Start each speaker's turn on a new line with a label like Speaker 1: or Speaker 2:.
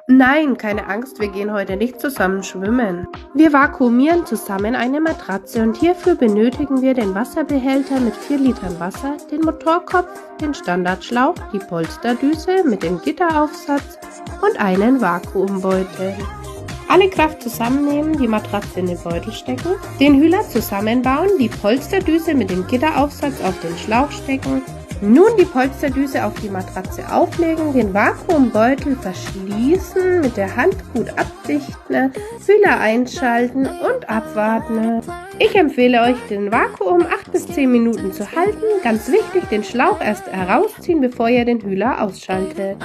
Speaker 1: Nein, keine Angst, wir gehen heute nicht zusammen schwimmen. Wir vakuumieren zusammen eine Matratze und hierfür benötigen wir den Wasserbehälter mit 4 Litern Wasser, den Motorkopf, den Standardschlauch, die Polsterdüse mit dem Gitteraufsatz und einen Vakuumbeutel. Alle Kraft zusammennehmen, die Matratze in den Beutel stecken, den Hühler zusammenbauen, die Polsterdüse mit dem Gitteraufsatz auf den Schlauch stecken, nun die Polsterdüse auf die Matratze auflegen, den Vakuumbeutel verschließen, mit der Hand gut abdichten, Hühler einschalten und abwarten. Ich empfehle euch, den Vakuum 8 bis 10 Minuten zu halten. Ganz wichtig, den Schlauch erst herausziehen, bevor ihr den Hühler ausschaltet.